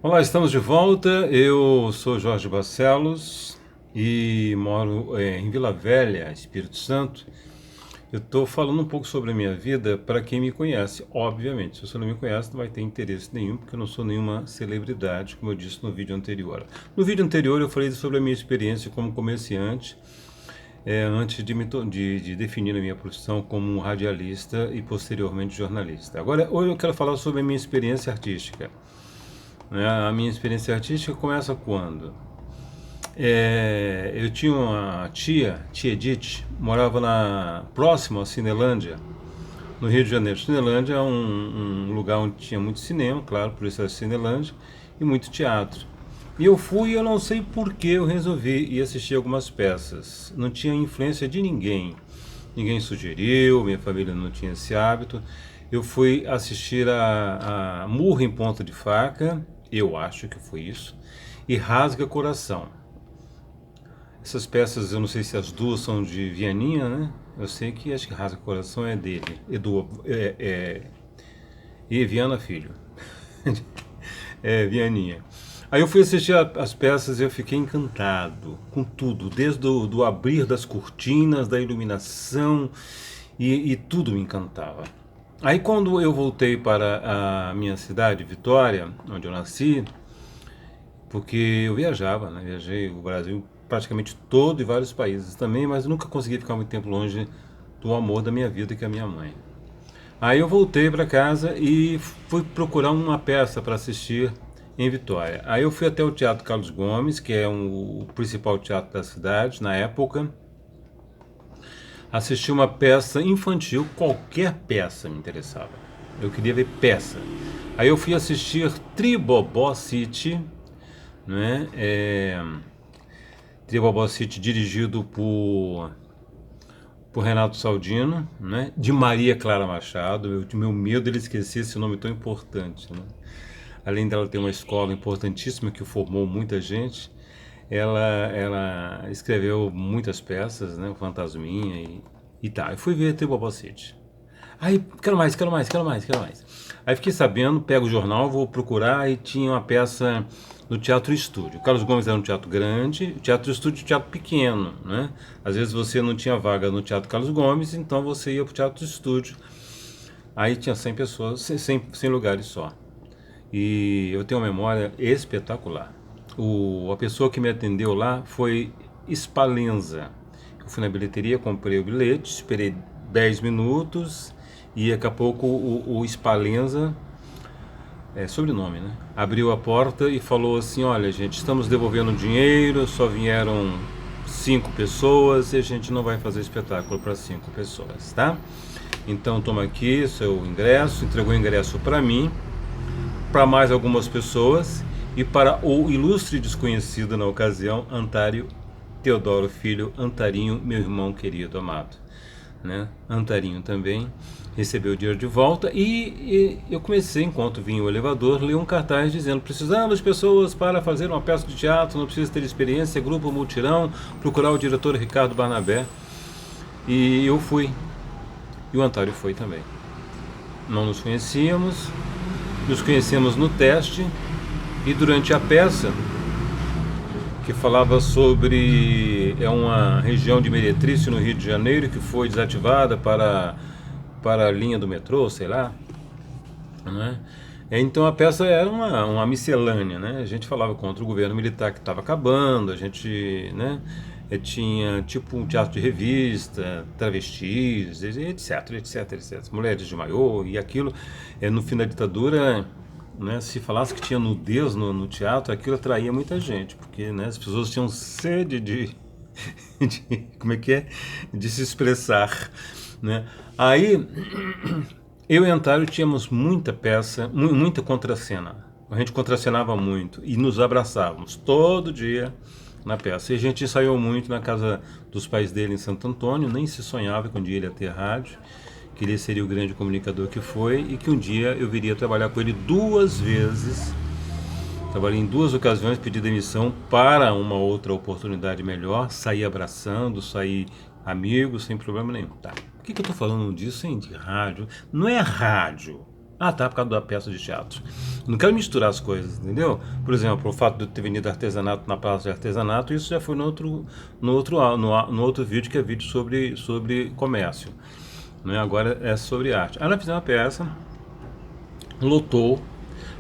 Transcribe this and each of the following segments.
Olá, estamos de volta. Eu sou Jorge Barcelos e moro em Vila Velha, Espírito Santo. Eu estou falando um pouco sobre a minha vida para quem me conhece. Obviamente, se você não me conhece, não vai ter interesse nenhum, porque eu não sou nenhuma celebridade, como eu disse no vídeo anterior. No vídeo anterior, eu falei sobre a minha experiência como comerciante, antes de definir a minha profissão como um radialista e posteriormente jornalista. Agora, hoje eu quero falar sobre a minha experiência artística. A minha experiência artística começa quando? Eu tinha uma tia Edith, morava próximo à Cinelândia, no Rio de Janeiro. Cinelândia é um lugar onde tinha muito cinema, claro, por isso é Cinelândia, e muito teatro. E eu fui, eu não sei por que eu resolvi ir assistir algumas peças. Não tinha influência de ninguém. Ninguém sugeriu, minha família não tinha esse hábito. Eu fui assistir a Murro em Ponta de Faca, eu acho que foi isso, e Rasga Coração. Essas peças, eu não sei se as duas são de Vianinha, né? Eu sei que acho que Rasga Coração é dele, e Viana Filho. Vianinha. Aí eu fui assistir as peças e eu fiquei encantado com tudo, desde do abrir das cortinas, da iluminação, e tudo me encantava. Aí quando eu voltei para a minha cidade, Vitória, onde eu nasci, porque eu viajava, né? Viajei o Brasil praticamente todo e vários países também, mas nunca consegui ficar muito tempo longe do amor da minha vida, que é a minha mãe. Aí eu voltei para casa e fui procurar uma peça para assistir em Vitória. Aí eu fui até o Teatro Carlos Gomes, que é o principal teatro da cidade na época. Assisti uma peça infantil, qualquer peça me interessava. Eu queria ver peça. Aí eu fui assistir Tribobó City, né? Tribobó City dirigido por Renato Saldino, né? De Maria Clara Machado. Meu medo de esquecer esse nome tão importante, né? Além dela ter uma escola importantíssima que formou muita gente, ela escreveu muitas peças, né? O Fantasminha e tá. Eu fui ver Tribobó City. Aí, quero mais, quero mais, quero mais, quero mais. Aí fiquei sabendo, pego o jornal, vou procurar e tinha uma peça no Teatro Estúdio. O Carlos Gomes era um teatro grande, o Teatro Estúdio é um teatro pequeno, né? Às vezes você não tinha vaga no Teatro Carlos Gomes, então você ia para o Teatro Estúdio. Aí tinha 100 pessoas, 100 lugares só. E eu tenho uma memória espetacular. A pessoa que me atendeu lá foi Spalenza. Eu fui na bilheteria, comprei o bilhete, esperei 10 minutos e daqui a pouco o Spalenza, sobrenome, né? Abriu a porta e falou assim: olha, gente, estamos devolvendo dinheiro, só vieram 5 pessoas e a gente não vai fazer espetáculo para 5 pessoas, tá? Então toma aqui seu ingresso, entregou o ingresso para mim, para mais algumas pessoas e para o ilustre desconhecido na ocasião, Antário Teodoro Filho, Antarinho, meu irmão querido, amado, né? Antarinho também recebeu o dinheiro de volta e eu comecei, enquanto vinha o elevador, ler um cartaz dizendo: precisamos de pessoas para fazer uma peça de teatro, não precisa ter experiência, grupo multirão, procurar o diretor Ricardo Barnabé. E eu fui, e o Antário foi também. Não nos conhecíamos, nos conhecemos no teste e durante a peça, que falava sobre uma região de meretriz no Rio de Janeiro que foi desativada para a linha do metrô, sei lá, né? Então a peça era uma miscelânea, né? A gente falava contra o governo militar que estava acabando, a gente, né, tinha tipo um teatro de revista, travestis, etc, etc, etc, mulheres de maiô e aquilo, no fim da ditadura, né, se falasse que tinha nudez no teatro, aquilo atraía muita gente, porque, né, as pessoas tinham sede como é que é? De se expressar, né? Aí eu e Antário tínhamos muita peça, muita contracena. A gente contracenava muito e nos abraçávamos todo dia na peça. E a gente ensaiou muito na casa dos pais dele em Santo Antônio, nem se sonhava que um dia ele ia ter rádio, que ele seria o grande comunicador que foi e que um dia eu viria trabalhar com ele 2 vezes. Trabalhei em 2 ocasiões, pedi demissão para uma outra oportunidade melhor, saí abraçando, saí amigo, sem problema nenhum. Tá. Por que eu tô falando disso, hein? De rádio? Não é rádio, Ah, tá, por causa da peça de teatro. Não quero misturar as coisas, entendeu? Por exemplo, o fato de eu ter venido artesanato na praça de artesanato, isso já foi no outro vídeo, que é vídeo sobre comércio. Né? Agora é sobre arte. Aí nós fizemos uma peça, lotou.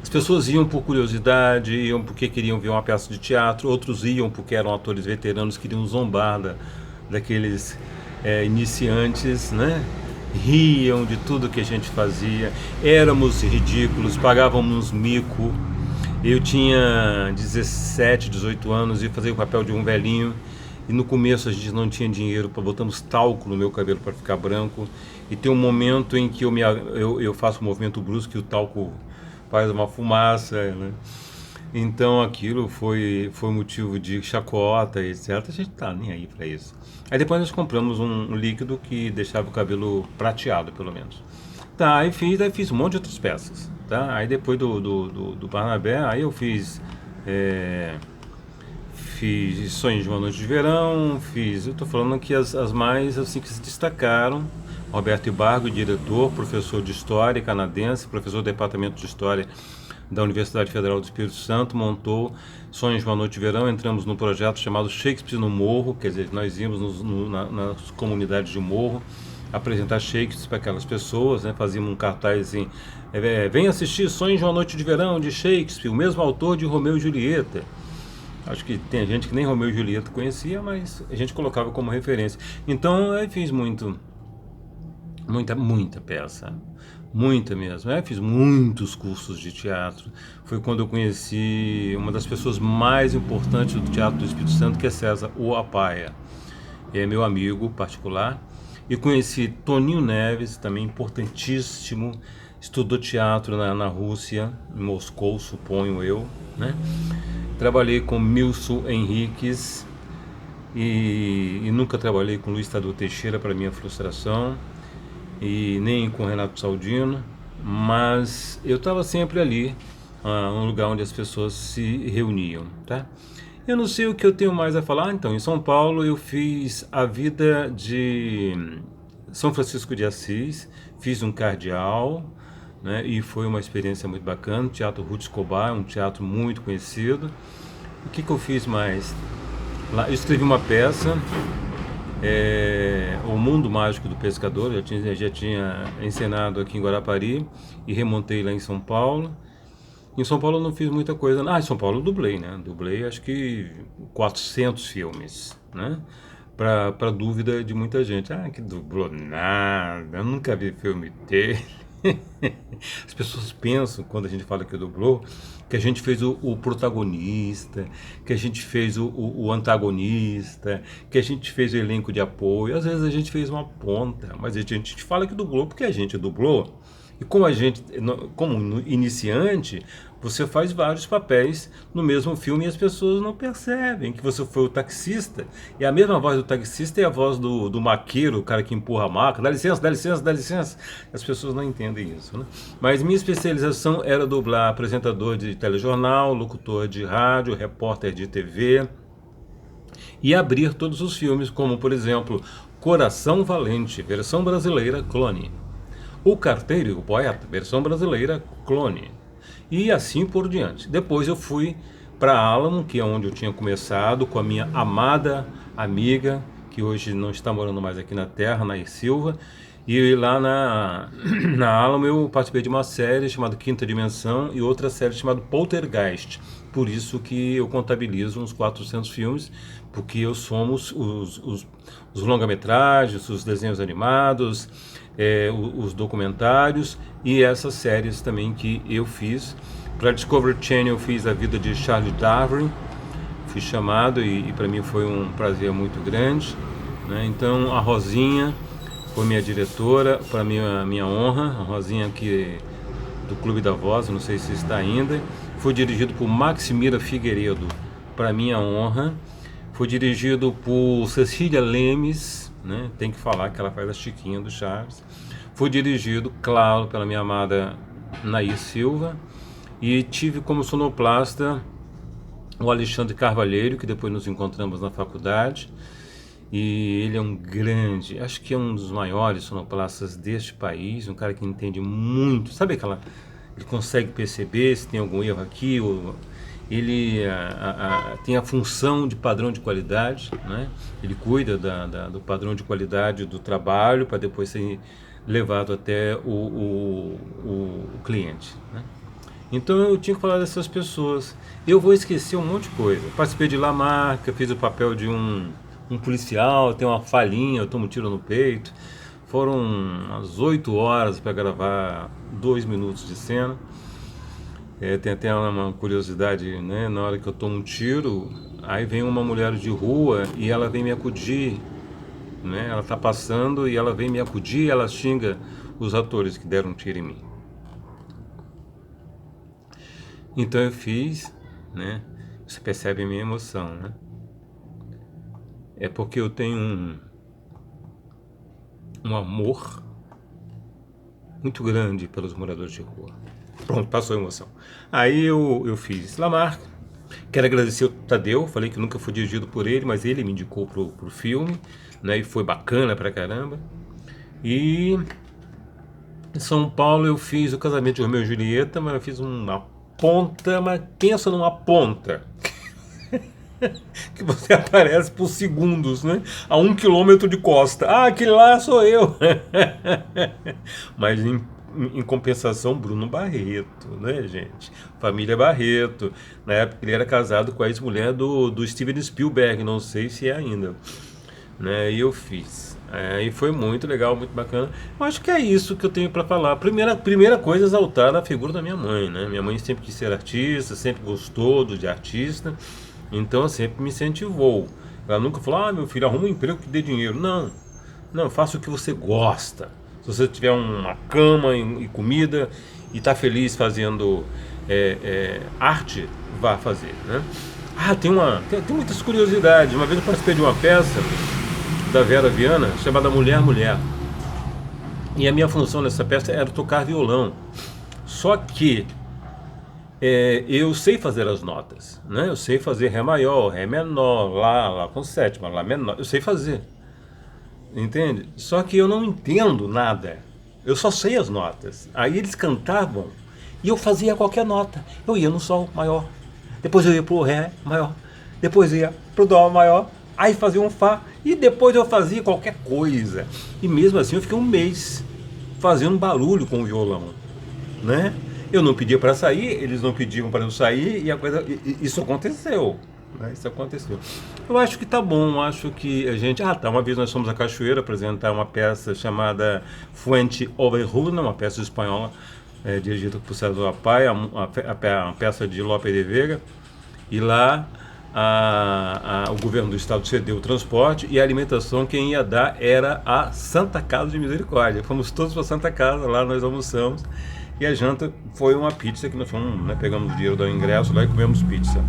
As pessoas iam por curiosidade, iam porque queriam ver uma peça de teatro, outros iam porque eram atores veteranos, queriam zombar daqueles iniciantes, né? Riam de tudo que a gente fazia, éramos ridículos, pagávamos mico. Eu tinha 17, 18 anos e fazia o papel de um velhinho. E no começo a gente não tinha dinheiro, botamos talco no meu cabelo para ficar branco. E tem um momento em que eu faço um movimento brusco e o talco faz uma fumaça, né? Então aquilo foi motivo de chacota, etc. A gente tá nem aí para isso. Aí depois nós compramos um líquido que deixava o cabelo prateado, pelo menos. Tá, aí fiz um monte de outras peças. Tá? Aí depois do Barnabé, aí eu fiz Sonhos de uma Noite de Verão, eu tô falando aqui as mais assim que se destacaram. Roberto Ibargo, diretor, professor de História canadense, professor do Departamento de História da Universidade Federal do Espírito Santo, montou Sonhos de uma Noite de Verão. Entramos num projeto chamado Shakespeare no Morro, quer dizer, nós íamos nas comunidades de morro apresentar Shakespeare para aquelas pessoas, né? Fazíamos um cartaz assim, vem assistir Sonhos de uma Noite de Verão de Shakespeare, o mesmo autor de Romeu e Julieta. Acho que tem gente que nem Romeu e Julieta conhecia, mas a gente colocava como referência. Então eu fiz muita peça, muita mesmo. Eu fiz muitos cursos de teatro. Foi quando eu conheci uma das pessoas mais importantes do Teatro do Espírito Santo, que é César Oapaia. É meu amigo particular. E conheci Toninho Neves, também importantíssimo. Estudou teatro na Rússia, em Moscou, suponho eu, né? Trabalhei com Milson Henriques e nunca trabalhei com Luiz Tadeu Teixeira, para minha frustração, e nem com Renato Saldino, mas eu estava sempre ali, um lugar onde as pessoas se reuniam, tá? Eu não sei o que eu tenho mais a falar. Então, em São Paulo eu fiz a vida de São Francisco de Assis, fiz um cardeal, né, e foi uma experiência muito bacana. Teatro Ruth Escobar, um teatro muito conhecido. O que eu fiz mais? Lá, eu escrevi uma peça, O Mundo Mágico do Pescador. Já tinha encenado aqui em Guarapari e remontei lá em São Paulo. Em São Paulo eu não fiz muita coisa. Em São Paulo eu dublei, né? Dublei acho que 400 filmes, né? Pra dúvida de muita gente. Que dublou nada, eu nunca vi filme dele. As pessoas pensam, quando a gente fala que dublou, que a gente fez o protagonista, que a gente fez o antagonista, que a gente fez o elenco de apoio. Às vezes a gente fez uma ponta, mas a gente fala que dublou porque a gente dublou. E como iniciante, você faz vários papéis no mesmo filme e as pessoas não percebem que você foi o taxista. E a mesma voz do taxista é a voz do maqueiro, o cara que empurra a maca. Dá licença, dá licença, dá licença. As pessoas não entendem isso, né? Mas minha especialização era dublar apresentador de telejornal, locutor de rádio, repórter de TV e abrir todos os filmes, como por exemplo Coração Valente, versão brasileira, Clone. O Carteiro e o Poeta, versão brasileira, Clone. E assim por diante. Depois eu fui para Álamo, que é onde eu tinha começado, com a minha amada amiga, que hoje não está morando mais aqui na Terra, Nair Silva. E lá na Álamo eu participei de uma série chamada Quinta Dimensão e outra série chamada Poltergeist. Por isso que eu contabilizo uns 400 filmes, porque eu somos os longa-metragens, os desenhos animados, os documentários e essas séries também que eu fiz. Para Discovery Channel eu fiz A Vida de Charles Darwin, fui chamado e para mim foi um prazer muito grande, né? Então a Rosinha foi minha diretora, para mim a minha honra, a Rosinha aqui do Clube da Voz, não sei se está ainda. Foi dirigido por Maximira Figueiredo, para minha honra. Foi dirigido por Cecília Lemes, né? Tem que falar que ela faz a Chiquinha do Chaves. Foi dirigido, claro, pela minha amada Nair Silva. E tive como sonoplasta o Alexandre Carvalheiro, que depois nos encontramos na faculdade. E ele é um grande, acho que é um dos maiores sonoplastas deste país, um cara que entende muito, sabe aquela, ele consegue perceber se tem algum erro aqui, ou ele tem a função de padrão de qualidade, né? Ele cuida do padrão de qualidade do trabalho para depois ser levado até o cliente, né? Então eu tinha que falar dessas pessoas. Eu vou esquecer um monte de coisa. Participei de Lamarca, fiz o papel de um policial, tem uma falhinha, eu tomo um tiro no peito. Foram umas 8 horas para gravar 2 minutos de cena. Tem até uma curiosidade, né? Na hora que eu tomo um tiro, aí vem uma mulher de rua e ela vem me acudir, né? Ela tá passando e ela vem me acudir e ela xinga os atores que deram um tiro em mim. Então eu fiz, né? Você percebe a minha emoção, né? É porque eu tenho um amor muito grande pelos moradores de rua. Pronto, passou a emoção. Aí eu fiz Lamarca. Quero agradecer o Tadeu, falei que nunca fui dirigido por ele, mas ele me indicou pro filme, né? E foi bacana pra caramba. E em São Paulo eu fiz o Casamento de Romeu e Julieta, mas eu fiz uma ponta, mas pensa numa ponta que você aparece por segundos, né? A 1 quilômetro de costa. Ah, aquele lá sou eu. Mas em compensação, Bruno Barreto, né, gente? Família Barreto. Na época ele era casado com a ex-mulher do Steven Spielberg, não sei se é ainda, né? E eu fiz. E foi muito legal, muito bacana. Eu acho que é isso que eu tenho para falar. Primeira coisa, exaltar a figura da minha mãe, né? Minha mãe sempre quis ser artista, sempre gostou de artista, então sempre me incentivou. Ela nunca falou, meu filho, arruma um emprego que dê dinheiro. Não, não, faça o que você gosta. Se você tiver uma cama e comida e está feliz fazendo arte, vá fazer, né? Tem muitas curiosidades. Uma vez eu participei de uma peça da Vera Viana chamada Mulher Mulher. E a minha função nessa peça era tocar violão. Só que eu sei fazer as notas, né? Eu sei fazer Ré maior, Ré menor, Lá com sétima, Lá menor. Eu sei fazer, entende? Só que eu não entendo nada. Eu só sei as notas. Aí eles cantavam e eu fazia qualquer nota. Eu ia no Sol maior, depois eu ia pro Ré maior, depois eu ia pro Dó maior, aí fazia um Fá e depois eu fazia qualquer coisa. E mesmo assim eu fiquei um mês fazendo barulho com o violão, né? Eu não pedia para sair, eles não pediam para eu sair e isso aconteceu, né? Isso aconteceu. Eu acho que tá bom, acho que a gente, uma vez nós fomos à Cachoeira apresentar uma peça chamada Fuente Overruna, uma peça espanhola dirigida por César Paia, a peça de Lope de Vega, e lá o governo do estado cedeu o transporte e a alimentação quem ia dar era a Santa Casa de Misericórdia. Fomos todos para Santa Casa, lá nós almoçamos e a janta foi uma pizza que nós fomos, né, pegamos o dinheiro do ingresso lá e comemos pizza.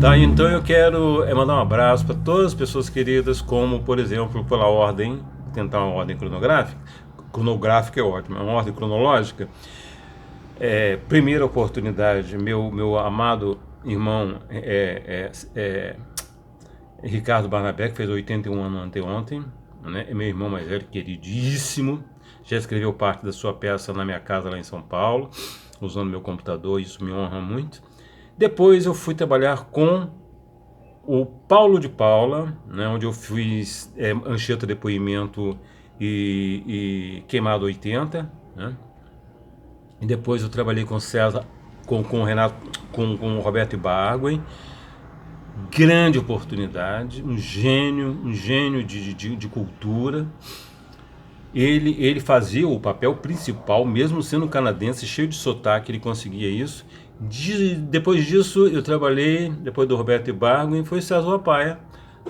Tá, então eu quero mandar um abraço para todas as pessoas queridas, como por exemplo pela ordem, tentar uma ordem cronográfica é ótimo, uma ordem cronológica. Primeira oportunidade, meu amado irmão Ricardo Barnabé, que fez 81 anos anteontem, né? É meu irmão mais velho, queridíssimo. Já escreveu parte da sua peça na minha casa lá em São Paulo, usando meu computador, isso me honra muito. Depois eu fui trabalhar com o Paulo de Paula, né? Onde eu fiz Anchieta Depoimento e Queimado 80, né? E depois eu trabalhei com César, com o Renato, com o Roberto Ibargüen. Grande oportunidade, um gênio de cultura. Ele fazia o papel principal, mesmo sendo canadense, cheio de sotaque, ele conseguia isso. Depois disso, eu trabalhei, depois do Roberto Ibargüen, foi César Paia,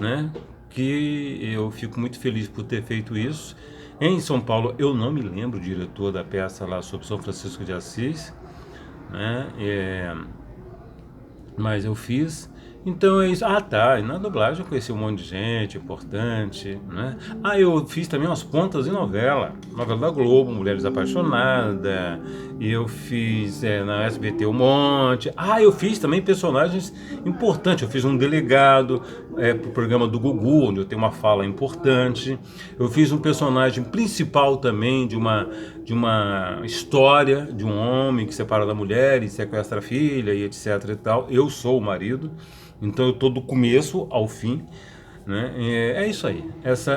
né? Que eu fico muito feliz por ter feito isso. Em São Paulo, eu não me lembro o diretor da peça lá sobre São Francisco de Assis, né? Mas eu fiz. Então é isso. Ah, tá. E na dublagem eu conheci um monte de gente importante, né? Ah, eu fiz também umas pontas em novela. Novela da Globo, Mulheres Apaixonadas. E eu fiz na SBT um monte. Ah, eu fiz também personagens importantes. Eu fiz um delegado pro programa do Gugu, onde eu tenho uma fala importante. Eu fiz um personagem principal também de uma história de um homem que separa da mulher e sequestra a filha e etc e tal. Eu sou o marido. Então eu estou do começo ao fim, né? É isso aí. Essa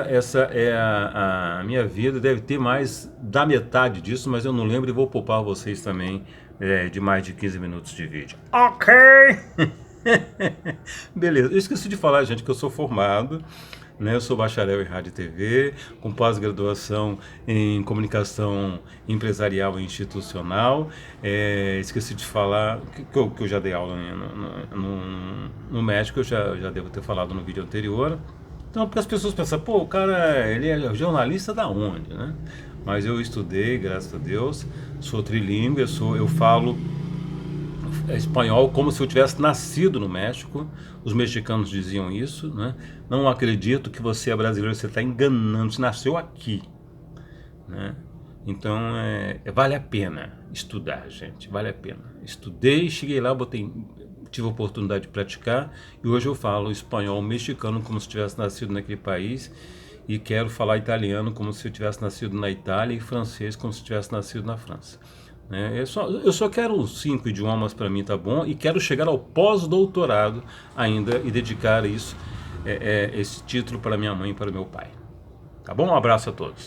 é a minha vida. Deve ter mais da metade disso, mas eu não lembro e vou poupar vocês também de mais de 15 minutos de vídeo. Ok! Beleza. Eu esqueci de falar, gente, que eu sou formado, né? Eu sou bacharel em rádio e TV, com pós-graduação em comunicação empresarial e institucional. Esqueci de falar que eu já dei aula no México, eu já devo ter falado no vídeo anterior. Então, porque as pessoas pensam, pô, o cara, ele é jornalista da onde, né? Mas eu estudei, graças a Deus, sou trilingue, eu falo espanhol como se eu tivesse nascido no México. Os mexicanos diziam isso, né? Não acredito que você é brasileiro, você está enganando, você nasceu aqui, né? Então vale a pena estudar, gente, vale a pena. Estudei, cheguei lá, tive a oportunidade de praticar e hoje eu falo espanhol mexicano como se tivesse nascido naquele país e quero falar italiano como se eu tivesse nascido na Itália e francês como se eu tivesse nascido na França. Eu só quero os 5 idiomas para mim, tá bom? E quero chegar ao pós-doutorado ainda e dedicar esse título para minha mãe e para meu pai. Tá bom? Um abraço a todos.